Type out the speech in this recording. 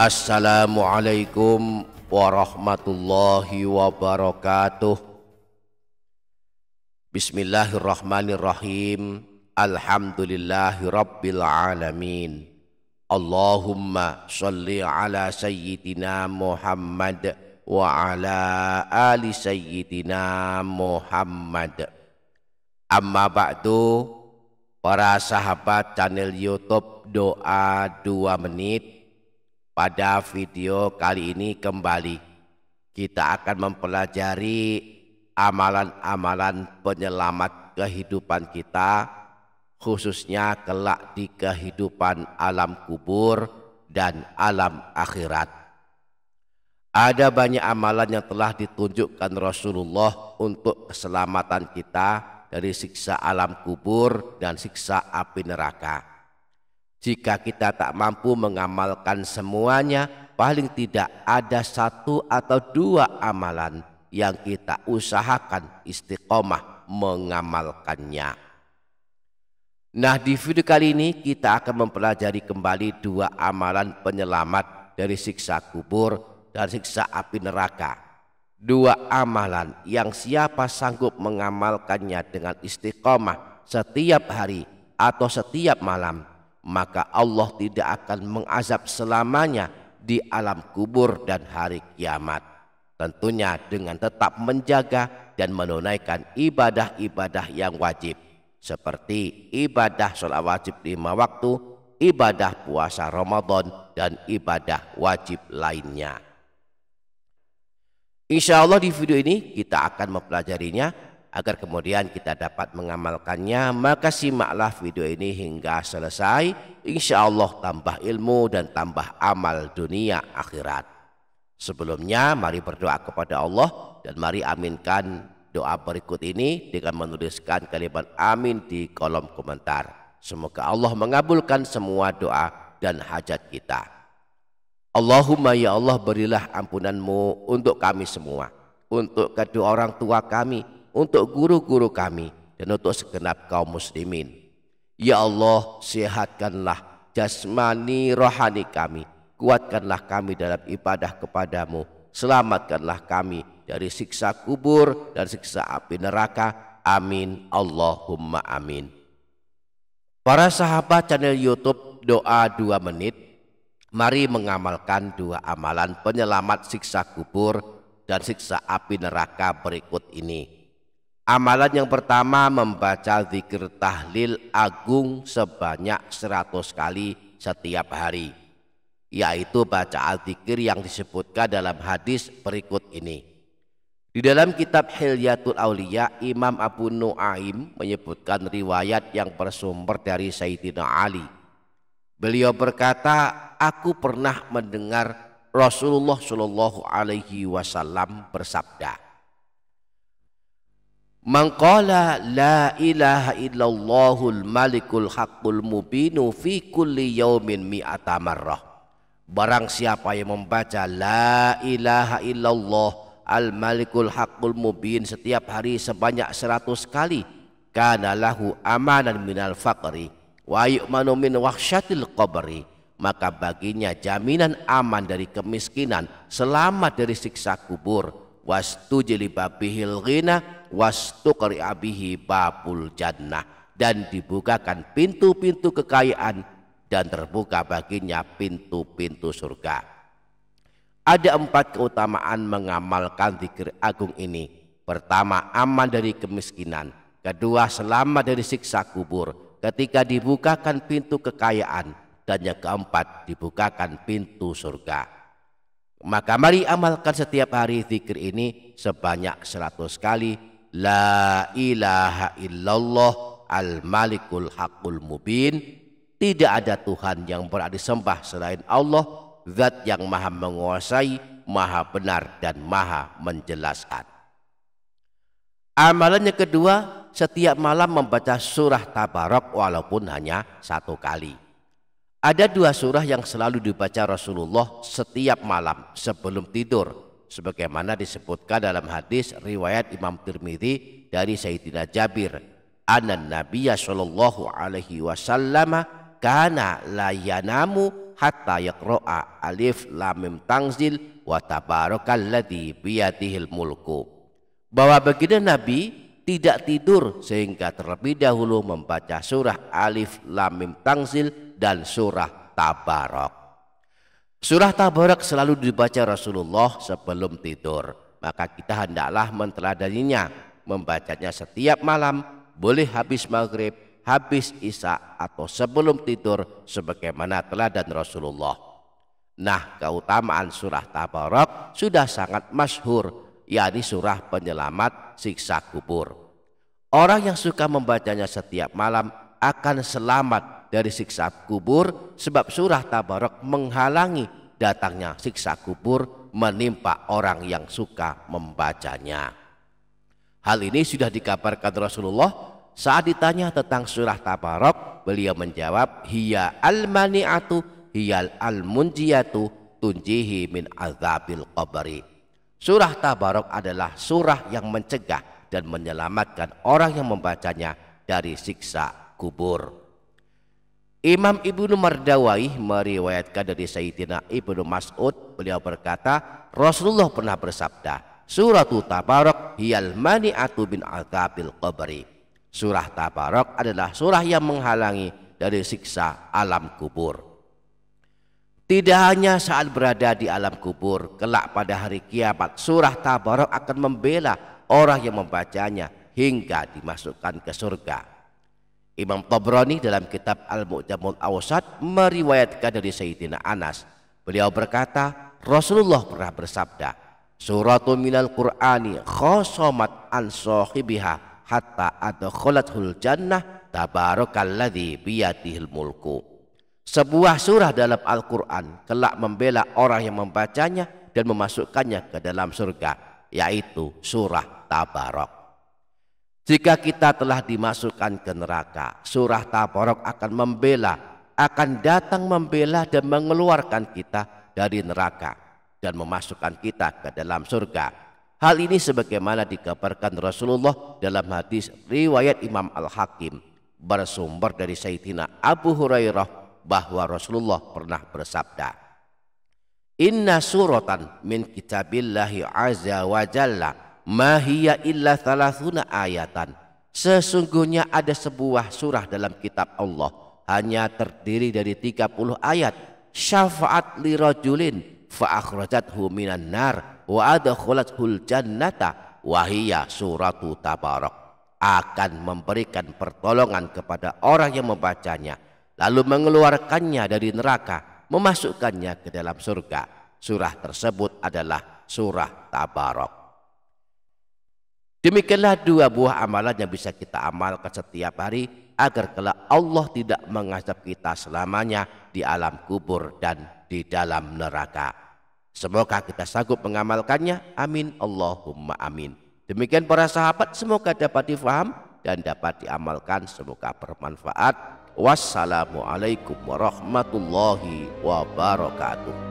Assalamualaikum warahmatullahi wabarakatuh. Bismillahirrahmanirrahim. Alhamdulillahi rabbil alamin. Allahumma sholli ala sayyidina Muhammad wa ala ali sayyidina Muhammad. Amma ba'du, para sahabat channel YouTube Doa 2 Menit. Pada video kali ini kembali kita akan mempelajari amalan-amalan penyelamat kehidupan kita, khususnya kelak di kehidupan alam kubur dan alam akhirat. Ada banyak amalan yang telah ditunjukkan Rasulullah untuk keselamatan kita dari siksa alam kubur dan siksa api neraka. Jika kita tak mampu mengamalkan semuanya, paling tidak ada 1 atau 2 amalan yang kita usahakan istiqomah mengamalkannya. Nah, di video kali ini kita akan mempelajari kembali 2 amalan penyelamat dari siksa kubur dan siksa api neraka. 2 amalan yang siapa sanggup mengamalkannya dengan istiqomah setiap hari atau setiap malam, maka Allah tidak akan mengazab selamanya di alam kubur dan hari kiamat. Tentunya dengan tetap menjaga dan menunaikan ibadah-ibadah yang wajib, seperti ibadah sholat wajib 5 waktu, ibadah puasa Ramadan, dan ibadah wajib lainnya. Insya Allah di video ini kita akan mempelajarinya agar kemudian kita dapat mengamalkannya. Maka simaklah video ini hingga selesai. Insya Allah tambah ilmu dan tambah amal dunia akhirat. Sebelumnya mari berdoa kepada Allah dan mari aminkan doa berikut ini dengan menuliskan kalimat amin di kolom komentar. Semoga Allah mengabulkan semua doa dan hajat kita. Allahumma ya Allah, berilah ampunanmu untuk kami semua, untuk kedua orang tua kami, untuk guru-guru kami, dan untuk segenap kaum muslimin. Ya Allah, sehatkanlah jasmani rohani kami, kuatkanlah kami dalam ibadah kepadamu, selamatkanlah kami dari siksa kubur dan siksa api neraka. Amin Allahumma amin. Para sahabat channel YouTube Doa 2 Menit, mari mengamalkan 2 amalan penyelamat siksa kubur dan siksa api neraka berikut ini. Amalan yang pertama, membaca zikir tahlil agung sebanyak 100 kali setiap hari, yaitu bacaan zikir yang disebutkan dalam hadis berikut ini. Di dalam kitab Hilyatul Auliya, Imam Abu Nuaim menyebutkan riwayat yang bersumber dari Sayyidina Ali. Beliau berkata, aku pernah mendengar Rasulullah Shallallahu Alaihi Wasallam bersabda, man qala la ilaha illallahul malikul haqqul mubinu fi kulli yaumin mi'ata marrah. Barang siapa yang membaca la ilaha illallah al malikul haqqul mubin setiap hari sebanyak 100 kali, kana lahu amanan minal faqri wa yu'manu min wahsyatil qabri, maka baginya jaminan aman dari kemiskinan, selamat dari siksa kubur, wastujliba bihil ghina wastuqri'a bihi babul jannah, dan dibukakan pintu-pintu kekayaan dan terbuka baginya pintu-pintu surga. Ada 4 keutamaan mengamalkan zikir agung ini. Pertama, aman dari kemiskinan. Kedua, selamat dari siksa kubur ketika dibukakan pintu kekayaan. Dan yang keempat, dibukakan pintu surga. Maka mari amalkan setiap hari zikir ini sebanyak 100 kali. La ilaha illallah al malikul haqqul mubin. Tidak ada Tuhan yang berhak disembah selain Allah, zat yang maha menguasai, maha benar, dan maha menjelaskan. Amalan yang kedua, setiap malam membaca surah Tabarok walaupun hanya 1 kali. Ada 2 surah yang selalu dibaca Rasulullah setiap malam sebelum tidur, sebagaimana disebutkan dalam hadis riwayat Imam Tirmidzi dari Sayyidina Jabir, anna Nabiyya sallallahu alaihi wasallam kana la yanamu hatta yaqra'a alif lam mim tanzil wa tabarakalladzi biyadihil mulku. Bahwa baginda Nabi tidak tidur sehingga terlebih dahulu membaca surah alif lam mim tanzil dan surah Tabarak. Surah Tabarak selalu dibaca Rasulullah sebelum tidur, maka kita hendaklah menteladaninya, membacanya setiap malam, boleh habis maghrib, habis isya atau sebelum tidur sebagaimana teladan Rasulullah. Nah, keutamaan surah Tabarak sudah sangat masyhur, yakni surah penyelamat siksa kubur. Orang yang suka membacanya setiap malam akan selamat dari siksa kubur, sebab surah Tabarak menghalangi datangnya siksa kubur menimpa orang yang suka membacanya. Hal ini sudah dikabarkan Rasulullah saat ditanya tentang surah Tabarak. Beliau menjawab, hiya al-mani'atu hiyal al-munjiyatu tunjihi min azabil qabri. Surah Tabarak adalah surah yang mencegah dan menyelamatkan orang yang membacanya dari siksa kubur. Imam Ibnu Mardawai meriwayatkan dari Sayyidina Ibnu Mas'ud, beliau berkata, Rasulullah pernah bersabda, Suratul Tabarak hiyal mani'atu bin azabil qabri. Surah Tabarak adalah surah yang menghalangi dari siksa alam kubur. Tidak hanya saat berada di alam kubur, kelak pada hari kiamat surah Tabarak akan membela orang yang membacanya hingga dimasukkan ke surga. Imam Tabrani dalam kitab Al-Mu'jamul Awsat meriwayatkan dari Sayyidina Anas. Beliau berkata, Rasulullah pernah bersabda, Suratun minal Qur'ani khosomat an sahibiha hatta adkhalathul jannah tabarakalladzi biyadihil mulku. Sebuah surah dalam Al-Quran kelak membela orang yang membacanya dan memasukkannya ke dalam surga, yaitu surah Tabarak. Jika kita telah dimasukkan ke neraka, surah Tabarak akan membela, akan datang membela dan mengeluarkan kita dari neraka dan memasukkan kita ke dalam surga. Hal ini sebagaimana dikabarkan Rasulullah dalam hadis riwayat Imam Al-Hakim bersumber dari Sayyidina Abu Hurairah bahwa Rasulullah pernah bersabda, Inna suratan min kitabillahi azza wa jalla ma hiya illa thalathuna ayatan. Sesungguhnya ada sebuah surah dalam kitab Allah hanya terdiri dari 30 ayat. Syafaat li rajulin fa akhrajathu minan nar wa adkhalathul jannata wa hiya suratu Tabarak. Akan memberikan pertolongan kepada orang yang membacanya lalu mengeluarkannya dari neraka, memasukkannya ke dalam surga. Surah tersebut adalah surah Tabarak. Demikianlah dua buah amalan yang bisa kita amalkan setiap hari agar kelak Allah tidak mengazab kita selamanya di alam kubur dan di dalam neraka. Semoga kita sanggup mengamalkannya. Amin Allahumma amin. Demikian para sahabat, semoga dapat difaham dan dapat diamalkan. Semoga bermanfaat. Wassalamualaikum warahmatullahi wabarakatuh.